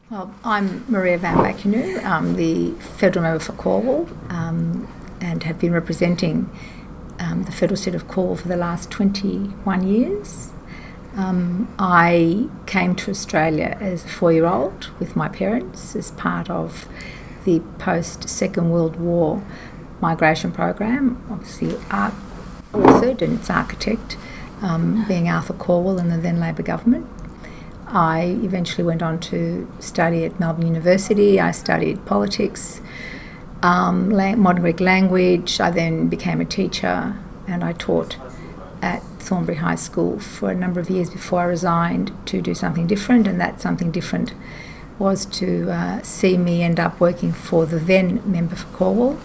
Well, I'm Maria Vamvakinou. I'm the federal member for Calwell and have been representing the federal seat of Calwell for the last 21 years. I came to Australia as a 4-year-old with my parents as part of the post-Second World War migration program, obviously authored and its architect being Arthur Calwell and the then Labor government. I eventually went on to study at Melbourne University. I studied politics, modern Greek language. I then became a teacher and I taught at Thornbury High School for a number of years before I resigned to do something different, and that something different was to see me end up working for the then member for Calwell.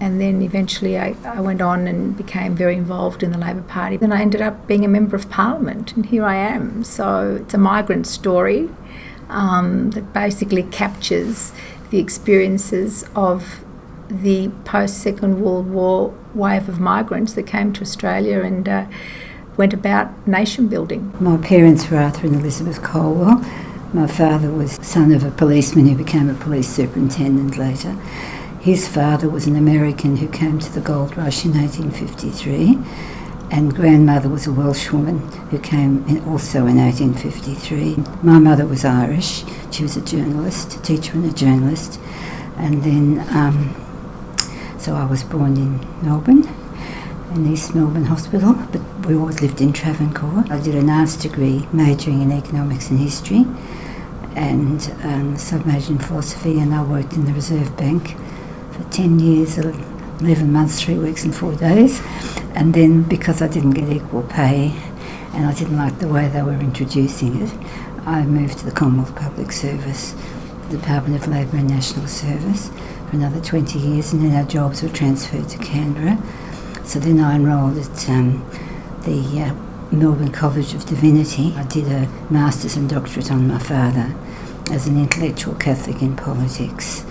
And then eventually I went on and became very involved in the Labor Party. Then I ended up being a Member of Parliament, and here I am. So it's a migrant story that basically captures the experiences of the post-Second World War wave of migrants that came to Australia and went about nation building. My parents were Arthur and Elizabeth Calwell. My father was son of a policeman who became a police superintendent later. His father was an American who came to the gold rush in 1853, and grandmother was a Welsh woman who came also in 1853. My mother was Irish. She was a journalist, a teacher and a journalist. And then, so I was born in Melbourne, in East Melbourne Hospital, but we always lived in Travancore. I did an arts degree majoring in economics and history, and sub-majored in philosophy, and I worked in the Reserve Bank for 10 years, 11 months, 3 weeks and 4 days. And then because I didn't get equal pay and I didn't like the way they were introducing it, I moved to the Commonwealth Public Service, the Department of Labour and National Service, for another 20 years, and then our jobs were transferred to Canberra. So then I enrolled at the Melbourne College of Divinity. I did a master's and doctorate on my father as an intellectual Catholic in politics.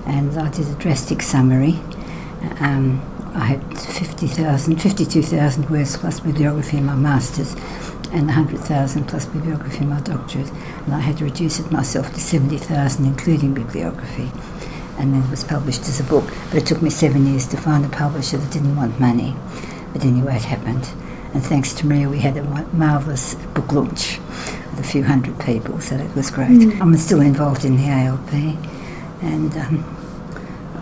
And I did a drastic summary. I had 52,000 words plus bibliography in my master's and 100,000 plus bibliography in my doctorate. And I had to reduce it myself to 70,000, including bibliography. And then it was published as a book. But it took me 7 years to find a publisher that didn't want money. But anyway, it happened. And thanks to Maria, we had a marvellous book launch with a few hundred people, so that was great. I'm still involved in the ALP. And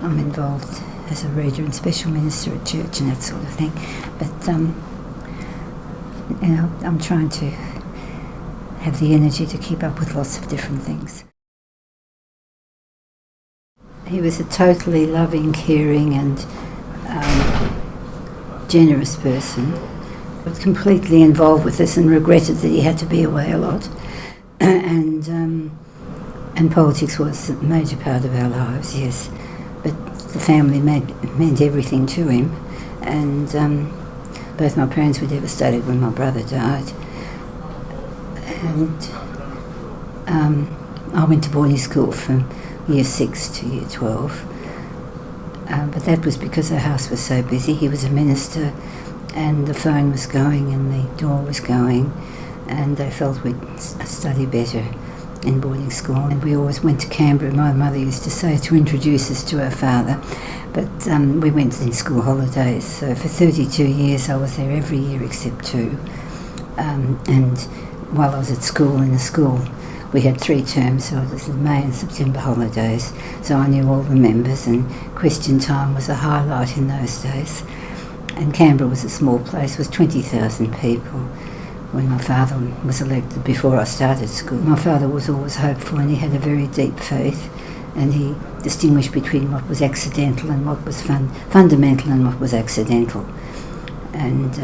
I'm involved as a reader and special minister at church and that sort of thing. But, I'm trying to have the energy to keep up with lots of different things. He was a totally loving, caring and generous person. He was completely involved with us and regretted that he had to be away a lot. And politics was a major part of our lives, yes. But the family meant everything to him. And both my parents were devastated when my brother died. And I went to boarding school from year 6 to year 12. But that was because our house was so busy. He was a minister and the phone was going and the door was going, and they felt we'd study better in boarding school. And we always went to Canberra, my mother used to say, to introduce us to our father. But we went in school holidays, so for 32 years I was there every year except 2. And while I was at school, in the school, we had 3 terms, so it was the May and September holidays, so I knew all the members, and question time was a highlight in those days. And Canberra was a small place, was 20,000 people. When my father was elected, before I started school, my father was always hopeful, and he had a very deep faith, and he distinguished between what was accidental and what was fundamental and what was accidental. And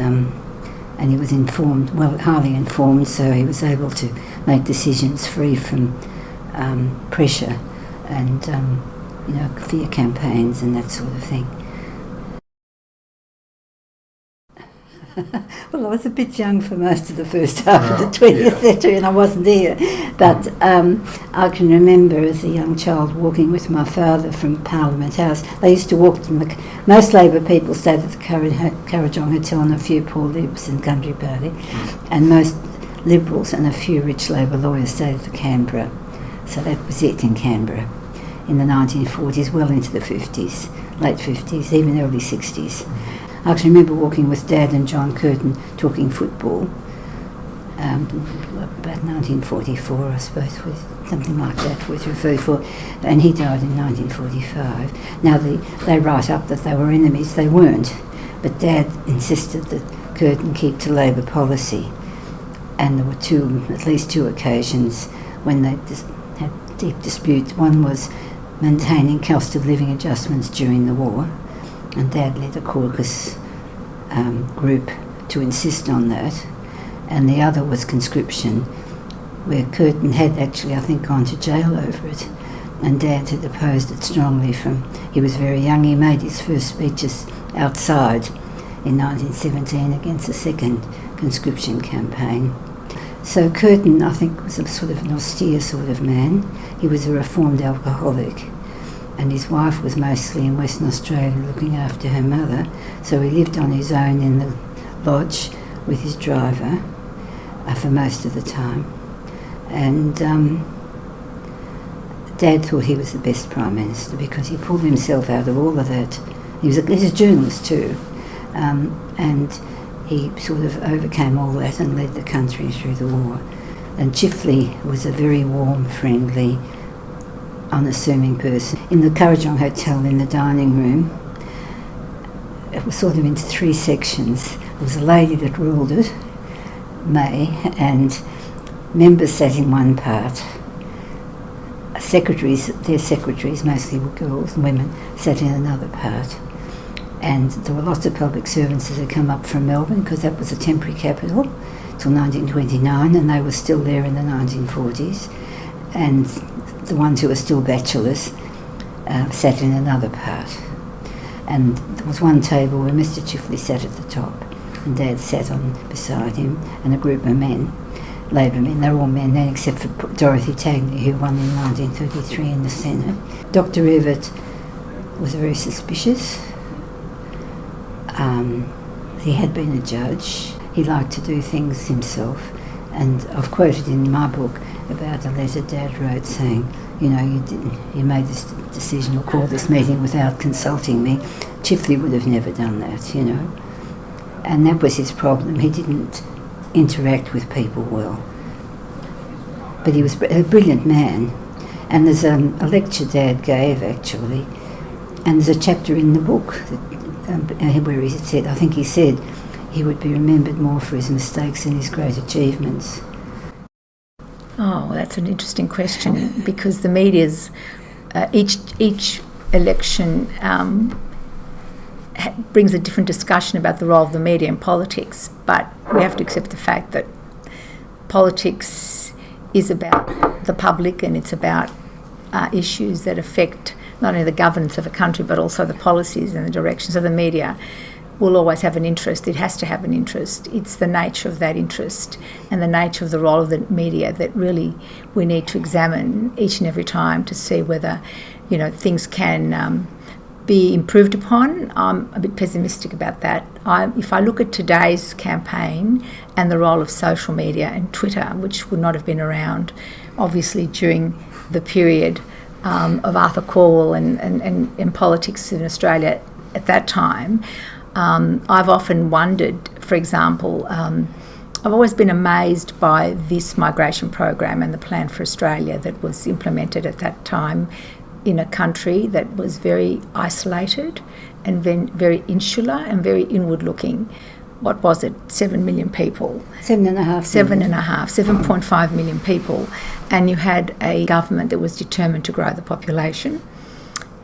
he was informed, well, highly informed, so he was able to make decisions free from pressure and fear campaigns and that sort of thing. Well, I was a bit young for most of the first half of the 20th century, and I wasn't here. But I can remember as a young child walking with my father from Parliament House. They used to walk to most Labor people stayed at the Currajong Hotel, and a few poor Libs and Country Party, and most Liberals and a few rich Labor lawyers stayed at the Canberra. So that was it in Canberra in the 1940s, well into the 50s, late 50s, even early 60s. I actually remember walking with Dad and John Curtin talking football, about 1944, I suppose, something like that, 44, and he died in 1945. Now, they write up that they were enemies. They weren't, but Dad insisted that Curtin keep to Labor policy, and there were at least two occasions when they had deep disputes. One was maintaining cost of living adjustments during the war, and Dad led a caucus group to insist on that, and the other was conscription, where Curtin had actually, I think, gone to jail over it, and Dad had opposed it strongly he was very young. He made his first speeches outside in 1917 against the second conscription campaign. So Curtin, I think, was a sort of an austere sort of man. He was a reformed alcoholic, and his wife was mostly in Western Australia looking after her mother, so he lived on his own in the lodge with his driver for most of the time. And Dad thought he was the best Prime Minister because he pulled himself out of all of that. He's a journalist too, and he sort of overcame all that and led the country through the war. And Chifley was a very warm, friendly, unassuming person. In the Kurrajong Hotel, in the dining room, it was sort of into three sections. There was a lady that ruled it, May, and members sat in one part. Their secretaries, mostly were girls and women, sat in another part. And there were lots of public servants that had come up from Melbourne because that was a temporary capital till 1929, and they were still there in the 1940s. And the ones who were still bachelors sat in another part. And there was one table where Mr. Chifley sat at the top, and Dad sat on beside him, and a group of men, Labor men. They were all men then, except for Dorothy Tagney, who won in 1933 in the Senate. Dr. Everett was very suspicious. He had been a judge. He liked to do things himself, and I've quoted in my book about a letter Dad wrote saying, you made this decision or called this meeting without consulting me. Chifley would have never done that, and that was his problem. He didn't interact with people well, but he was a brilliant man. And there's a lecture Dad gave actually, and there's a chapter in the book where he said, I think he said, he would be remembered more for his mistakes than his great achievements. Oh, that's an interesting question, because the media's each election brings a different discussion about the role of the media in politics, but we have to accept the fact that politics is about the public, and it's about issues that affect not only the governance of a country but also the policies and the directions of the media. Will always have an interest. It has to have an interest. It's the nature of that interest and the nature of the role of the media that really we need to examine each and every time to see whether, things can be improved upon. I'm a bit pessimistic about that. If I look at today's campaign and the role of social media and Twitter, which would not have been around, obviously, during the period of Arthur Calwell and politics in Australia at that time, I've often wondered, for example, I've always been amazed by this migration program and the Plan for Australia that was implemented at that time in a country that was very isolated and very insular and very inward-looking. What was it? 7 million people. 7.5 million people. And you had a government that was determined to grow the population.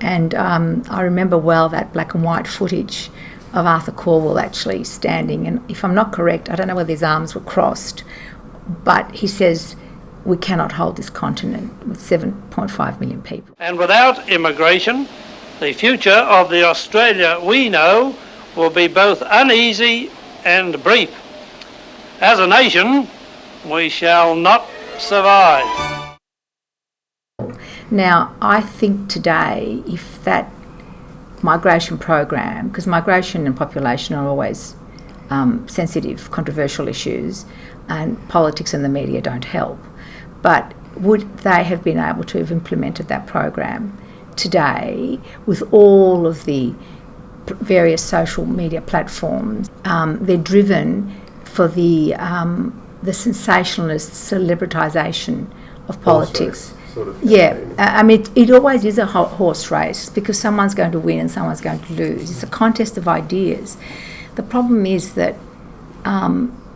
And I remember well that black and white footage of Arthur Calwell actually standing, and if I'm not correct, I don't know whether his arms were crossed, but he says, we cannot hold this continent with 7.5 million people. And without immigration, the future of the Australia we know will be both uneasy and brief. As a nation, we shall not survive. Now, I think today, if that migration program, because migration and population are always sensitive, controversial issues, and politics and the media don't help. But would they have been able to have implemented that program today with all of the various social media platforms? They're driven for the sensationalist celebritisation of politics. Sort of I mean, it always is a horse race because someone's going to win and someone's going to lose. It's a contest of ideas. The problem is that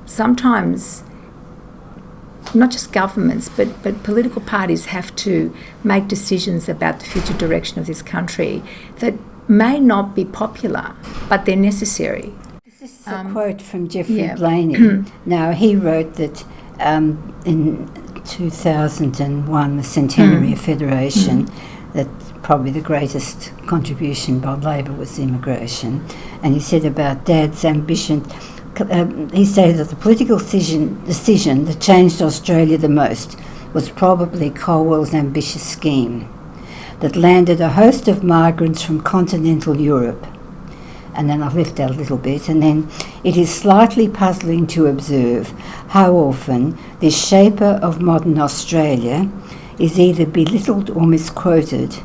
sometimes not just governments but political parties have to make decisions about the future direction of this country that may not be popular, but they're necessary. This is a quote from Geoffrey Blaney. Now, he wrote that in 2001, the centenary of Federation, that probably the greatest contribution by Labor was immigration. And he said about Dad's ambition, he stated that the political decision that changed Australia the most was probably Calwell's ambitious scheme that landed a host of migrants from continental Europe. And then I've left out a little bit, and then it is slightly puzzling to observe how often this shaper of modern Australia is either belittled or misquoted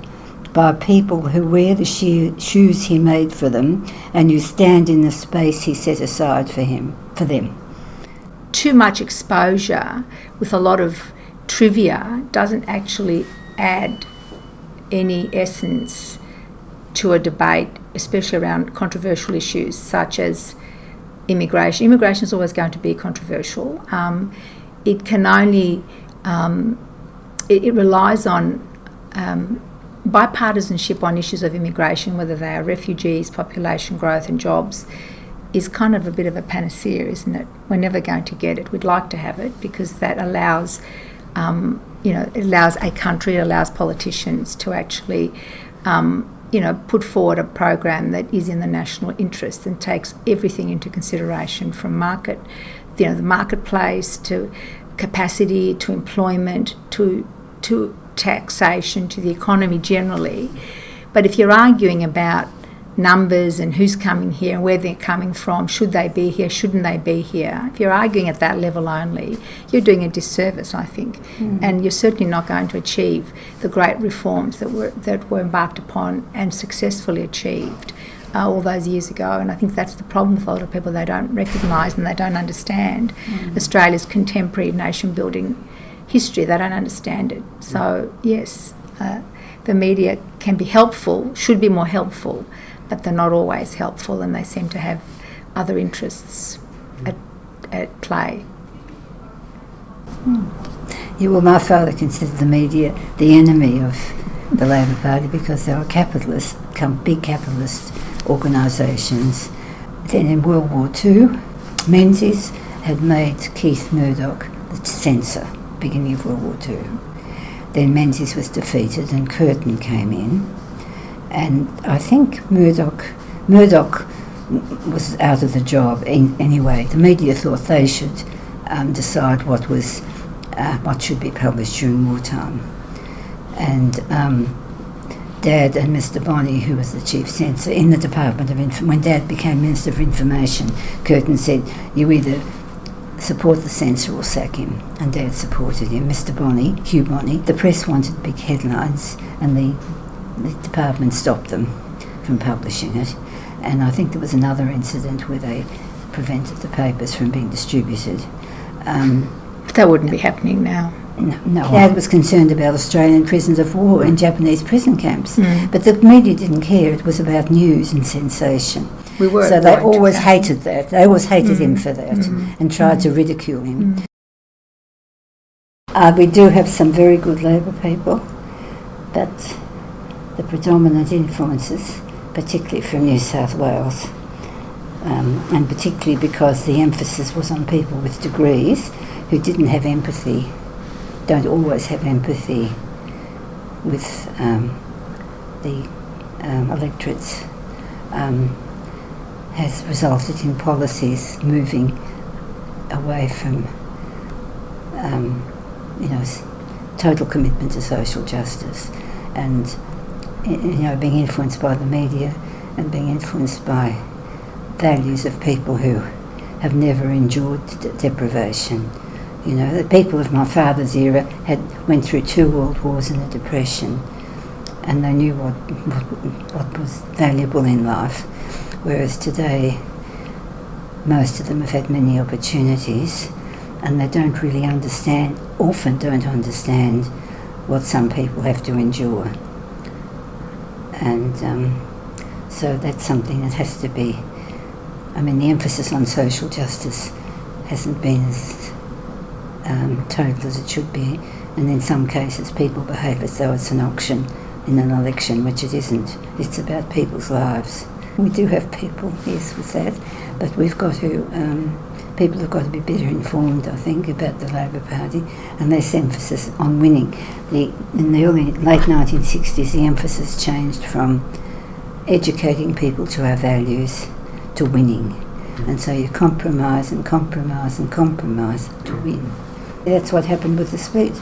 by people who wear the shoes he made for them and who stand in the space he set aside for them. Too much exposure with a lot of trivia doesn't actually add any essence to a debate, especially around controversial issues such as immigration. Immigration is always going to be controversial. It can only, it relies on bipartisanship on issues of immigration, whether they are refugees, population growth and jobs, is kind of a bit of a panacea, isn't it? We're never going to get it. We'd like to have it because that allows, it allows a country, it allows politicians to actually put forward a program that is in the national interest and takes everything into consideration, from the marketplace to capacity to employment to taxation to the economy generally. But if you're arguing about numbers and who's coming here and where they're coming from, should they be here, shouldn't they be here, if you're arguing at that level only, you're doing a disservice, I think. And you're certainly not going to achieve the great reforms that were embarked upon and successfully achieved all those years ago. And I think that's the problem with a lot of people. They don't recognise and they don't understand Australia's contemporary nation-building history. They don't understand it. So, yes, the media can be helpful, should be more helpful, but they're not always helpful, and they seem to have other interests at play. Yeah, well, my father considered the media the enemy of the Labor Party because they were big capitalist organisations. Then in World War II, Menzies had made Keith Murdoch the censor, beginning of World War II. Then Menzies was defeated and Curtin came in. And I think Murdoch was out of the job anyway. The media thought they should decide what should be published during wartime. And Dad and Mr. Bonney, who was the chief censor in the Department of when Dad became Minister for Information, Curtin said, "You either support the censor or sack him," and Dad supported him. Mr. Bonney, Hugh Bonney, the press wanted big headlines, and the department stopped them from publishing it. And I think there was another incident where they prevented the papers from being distributed. But that wouldn't be happening now. No. Dad was concerned about Australian prisoners of war in Japanese prison camps, but the media didn't care. It was about news and sensation. So they always hated that. They always hated him for that and tried to ridicule him. We do have some very good Labor people, but the predominant influences, particularly from New South Wales, and particularly because the emphasis was on people with degrees who didn't have empathy, don't always have empathy with the electorates, has resulted in policies moving away from total commitment to social justice and being influenced by the media and being influenced by values of people who have never endured deprivation, You know, the people of my father's era went through 2 world wars and a depression, and they knew what was valuable in life, whereas today most of them have had many opportunities and they don't really understand, often don't understand what some people have to endure. And so that's something that has to be, I mean, the emphasis on social justice hasn't been as total as it should be, and in some cases people behave as though it's an auction in an election, which it isn't. It's about people's lives. We do have people, yes, with that, but we've got to, people have got to be better informed, I think, about the Labor Party, and less emphasis on winning. In the late 1960s, the emphasis changed from educating people to our values to winning. And so you compromise and compromise and compromise to win. That's what happened with the split.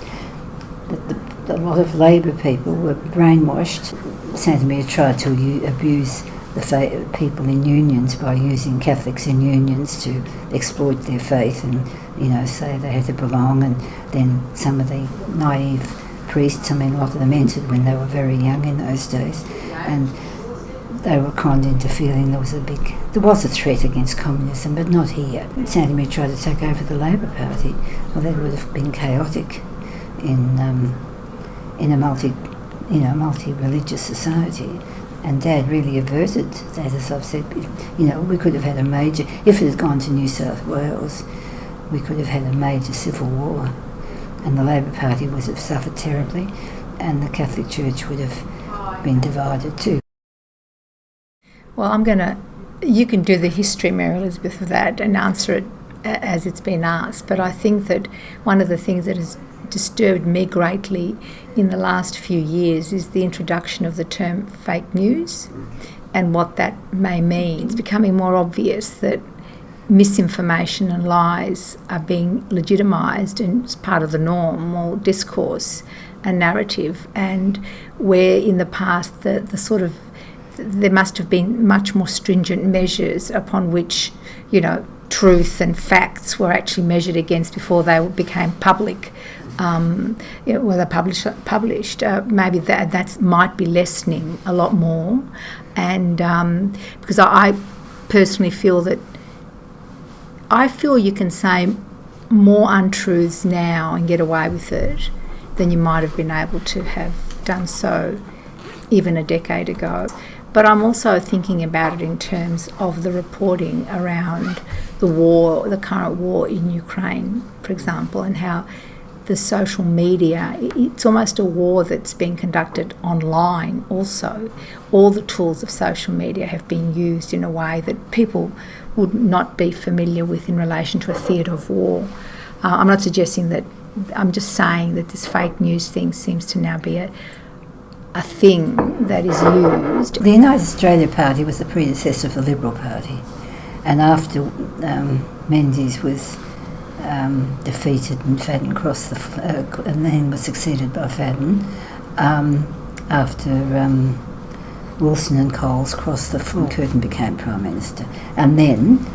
A lot of Labor people were brainwashed. Santa Maria tried to abuse the people in unions by using Catholics in unions to exploit their faith and, you know, say they had to belong. And then some of the naive priests, I mean, a lot of them entered when they were very young in those days, and they were conned into feeling there was a threat against communism, but not here. Santa Maria tried to take over the Labor Party. Well, that would have been chaotic in a multi-religious society. And Dad really averted that, as I've said. You know, we could have had a major, if it had gone to New South Wales, we could have had a major civil war, and the Labor Party would have suffered terribly, and the Catholic Church would have been divided too. Well, you can do the history, Mary Elizabeth, of that and answer it as it's been asked, but I think that one of the things that has disturbed me greatly in the last few years is the introduction of the term fake news and what that may mean. It's becoming more obvious that misinformation and lies are being legitimised and it's part of the norm or discourse and narrative, and where in the past there must have been much more stringent measures upon which, you know, truth and facts were actually measured against before they became public. Whether published, maybe that might be lessening a lot more, and because I personally feel you can say more untruths now and get away with it than you might have been able to have done so even a decade ago. But I'm also thinking about it in terms of the reporting around the current war in Ukraine, for example, and how the social media, it's almost a war that's being conducted online also. All the tools of social media have been used in a way that people would not be familiar with in relation to a theatre of war. I'm not suggesting that, I'm just saying that this fake news thing seems to now be a thing that is used. The United Australia Party was the predecessor of the Liberal Party, and after Menzies was defeated and Fadden crossed and then was succeeded by Fadden, after Wilson and Coles crossed the floor, Curtin became Prime Minister, and then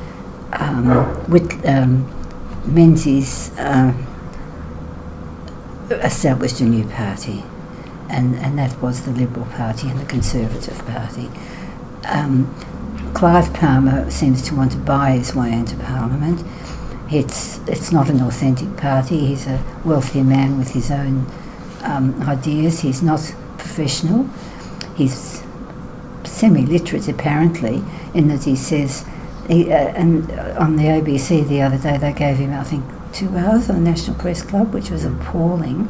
Menzies established a new party, and that was the Liberal Party and the Conservative Party. Clive Palmer seems to want to buy his way into Parliament. It's not an authentic party. He's a wealthy man with his own ideas. He's not professional. He's semi-literate, apparently, in that he says, and on the ABC the other day they gave him, I think, 2 hours on the National Press Club, which was appalling.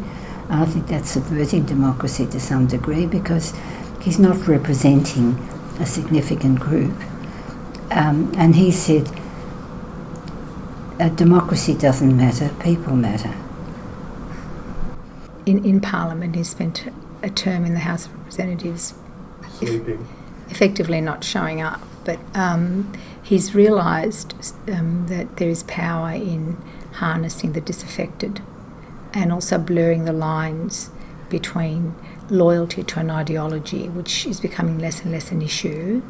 I think that's subverting democracy to some degree because he's not representing a significant group. And he said, democracy doesn't matter, people matter. In Parliament, he spent a term in the House of Representatives effectively not showing up, but he's realised that there is power in harnessing the disaffected and also blurring the lines between loyalty to an ideology, which is becoming less and less an issue,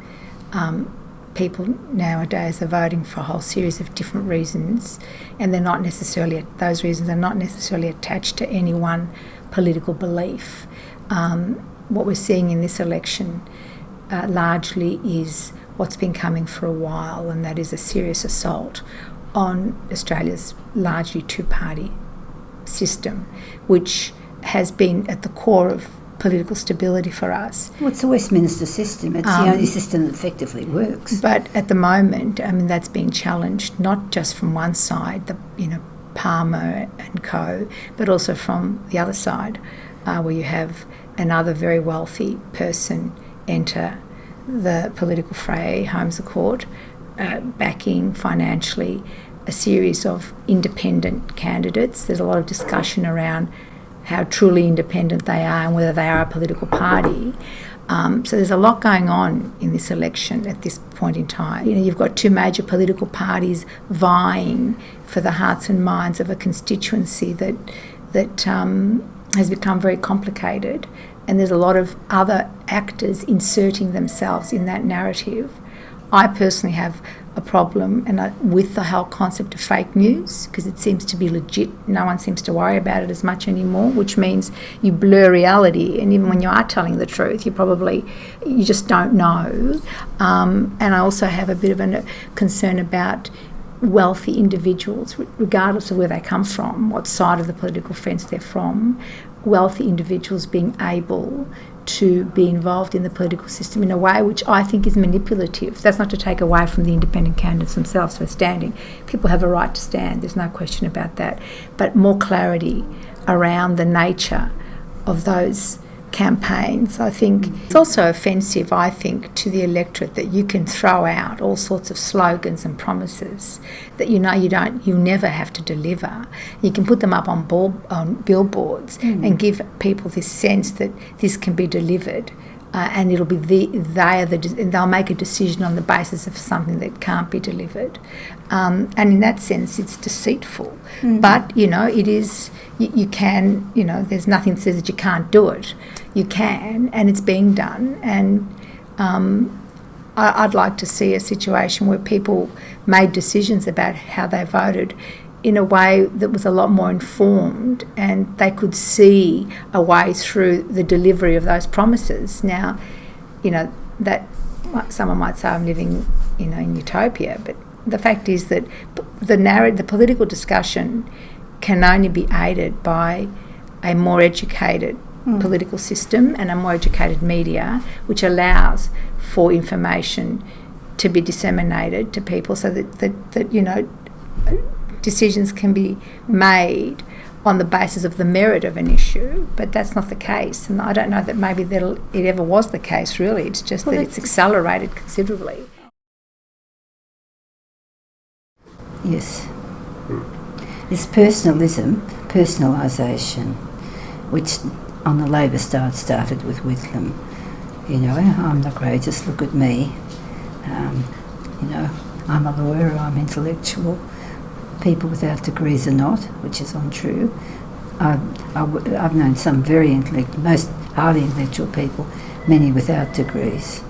people nowadays are voting for a whole series of different reasons, and those reasons are not necessarily attached to any one political belief. What we're seeing in this election largely is what's been coming for a while, and that is a serious assault on Australia's largely two-party system, which has been at the core of political stability for us. Well, it's the Westminster system. It's the only system that effectively works. But at the moment, that's being challenged not just from one side, Palmer and co, but also from the other side, where you have another very wealthy person enter the political fray, Holmes Court, backing financially a series of independent candidates. There's a lot of discussion around how truly independent they are and whether they are a political party. So there's a lot going on in this election at this point in time. You've got two major political parties vying for the hearts and minds of a constituency that has become very complicated, and there's a lot of other actors inserting themselves in that narrative. I personally have a problem with the whole concept of fake news, because it seems to be legit. No one seems to worry about it as much anymore, which means you blur reality, and even when you are telling the truth, you just don't know. And I also have a bit of a concern about wealthy individuals, regardless of where they come from, what side of the political fence they're from, wealthy individuals being able to be involved in the political system in a way which I think is manipulative. That's not to take away from the independent candidates themselves who are standing. People have a right to stand, there's no question about that. But more clarity around the nature of those campaigns. I think it's also offensive, I think, to the electorate that you can throw out all sorts of slogans and promises that you never have to deliver. You can put them up on billboards and give people this sense that this can be delivered, and it'll be and they'll make a decision on the basis of something that can't be delivered. And in that sense, it's deceitful. But it is. You can. There's nothing that says that you can't do it. You can, and it's being done. And I'd like to see a situation where people made decisions about how they voted in a way that was a lot more informed, and they could see a way through the delivery of those promises. Now, that someone might say I'm living, in utopia, but the fact is that the political discussion can only be aided by a more educated political system and a more educated media, which allows for information to be disseminated to people, so that decisions can be made on the basis of the merit of an issue. But that's not the case, and I don't know that maybe it ever was the case, really. It's just that it's accelerated considerably. Yes. This personalisation, which on the Labor side started with Whitlam. I'm the greatest, look at me. I'm a lawyer, I'm intellectual. People without degrees are not, which is untrue. I've known some most highly intellectual people, many without degrees,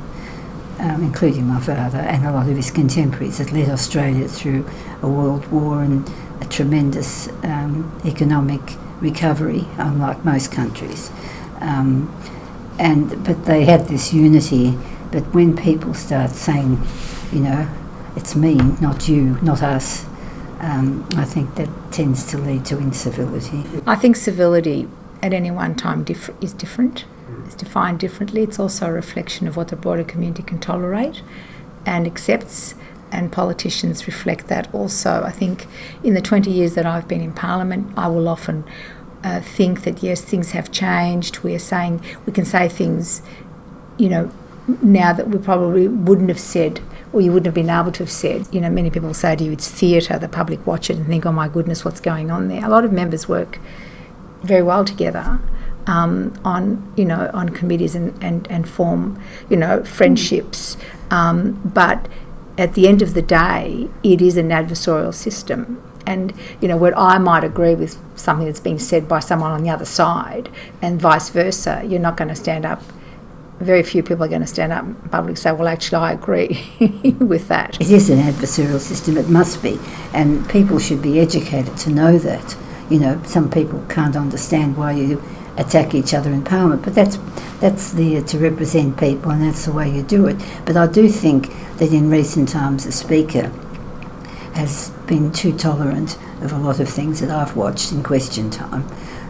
including my father and a lot of his contemporaries, that led Australia through a world war and a tremendous economic recovery, unlike most countries. But they had this unity. But when people start saying, it's me, not you, not us, I think that tends to lead to incivility. I think civility at any one time is different. It's defined differently. It's also a reflection of what the broader community can tolerate and accepts, and politicians reflect that also. I think in the 20 years that I've been in Parliament, I will often think that, yes, things have changed. We can say things, now that we probably wouldn't have said, or you wouldn't have been able to have said. Many people say to you, it's theatre, the public watch it and think, oh my goodness, what's going on there? A lot of members work very well together on committees and form, friendships. But at the end of the day, it is an adversarial system. And, where I might agree with something that's being said by someone on the other side and vice versa, you're not going to stand up very few people are going to stand up in public and say, well, actually, I agree with that. It is an adversarial system, it must be, and people should be educated to know that. You know, some people can't understand why you attack each other in Parliament, but that's there to represent people, and that's the way you do it. But I do think that in recent times the Speaker has been too tolerant of a lot of things that I've watched in question time.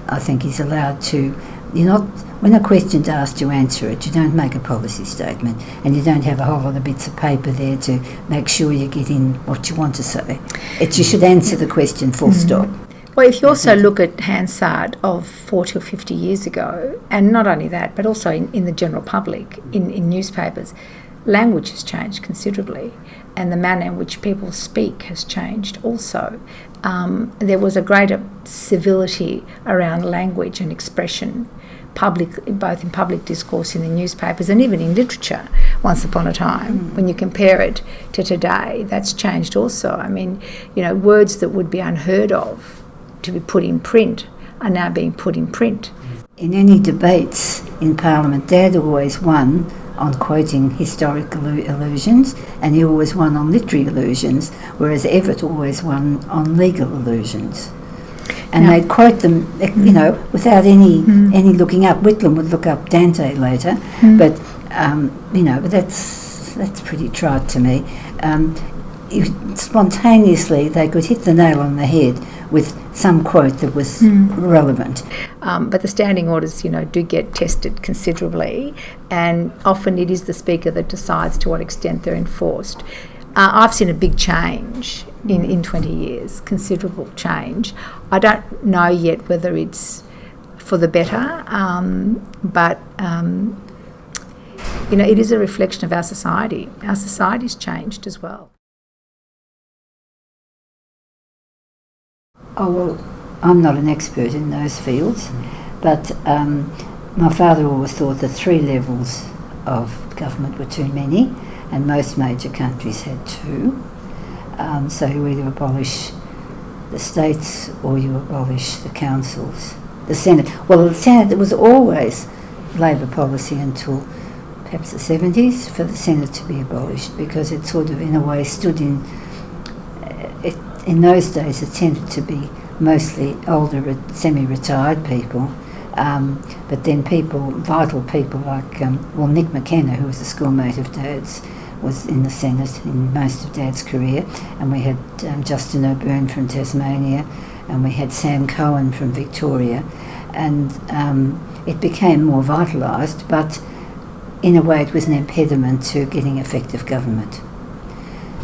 I think he's allowed to, when a question's asked, you answer it. You don't make a policy statement, and you don't have a whole lot of bits of paper there to make sure you get in what you want to say. You should answer the question full stop. Well, if you also look at Hansard of 40 or 50 years ago, and not only that, but also in the general public, in newspapers, language has changed considerably, and the manner in which people speak has changed also. There was a greater civility around language and expression, both in public discourse in the newspapers and even in literature once upon a time. When you compare it to today, that's changed also. I mean, words that would be unheard of to be put in print are now being put in print. In any debates in Parliament, Dad always won on quoting historic allusions, and he always won on literary allusions, whereas Everett always won on legal allusions. And they'd quote them, without any looking up. Whitlam would look up Dante later, but that's pretty trite to me. Spontaneously, they could hit the nail on the head with some quote that was relevant. But the standing orders, do get tested considerably, and often it is the Speaker that decides to what extent they're enforced. I've seen a big change in 20 years, considerable change. I don't know yet whether it's for the better, but it is a reflection of our society. Our society's changed as well. Oh, well, I'm not an expert in those fields, but my father always thought that 3 levels of government were too many, and most major countries had 2. So you either abolish the states or you abolish the councils. The Senate. Well, the Senate, it was always Labor policy until perhaps the 70s for the Senate to be abolished, because it sort of, in a way, stood in... In those days, it tended to be mostly older, semi-retired people, but then vital people like, Nick McKenna, who was a schoolmate of Dad's, was in the Senate in most of Dad's career, and we had Justin O'Byrne from Tasmania, and we had Sam Cohen from Victoria, and it became more vitalised, but in a way it was an impediment to getting effective government.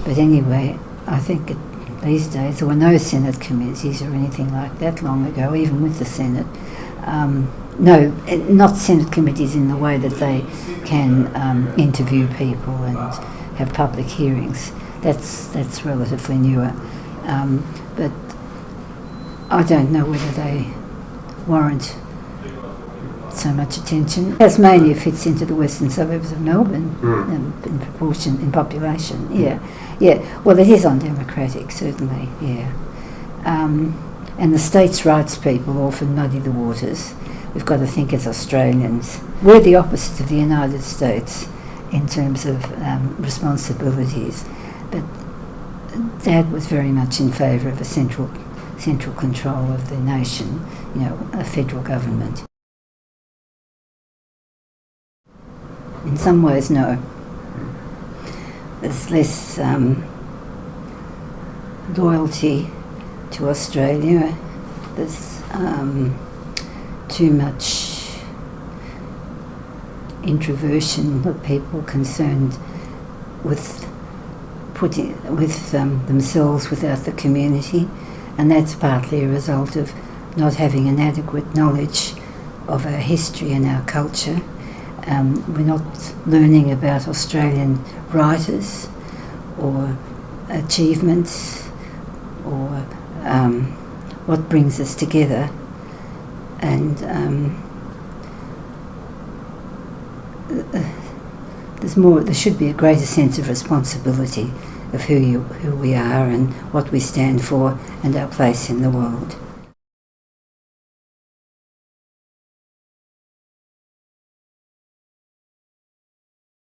But anyway, I think these days there were no Senate committees or anything like that long ago, even with the Senate. No, not Senate committees in the way that they can interview people and have public hearings. That's relatively newer. But I don't know whether they warrant so much attention. Tasmania fits into the western suburbs of Melbourne in proportion, in population. Yeah. Well, it is undemocratic, certainly. Yeah. And the states' rights people often muddy the waters. We've got to think as Australians. We're the opposite of the United States in terms of responsibilities, but Dad was very much in favour of a central control of the nation, a federal government. In some ways, no. There's less loyalty to Australia. There's too much introversion of people concerned with themselves without the community, and that's partly a result of not having an adequate knowledge of our history and our culture. We're not learning about Australian writers or achievements or what brings us together, and there should be a greater sense of responsibility of who we are and what we stand for and our place in the world.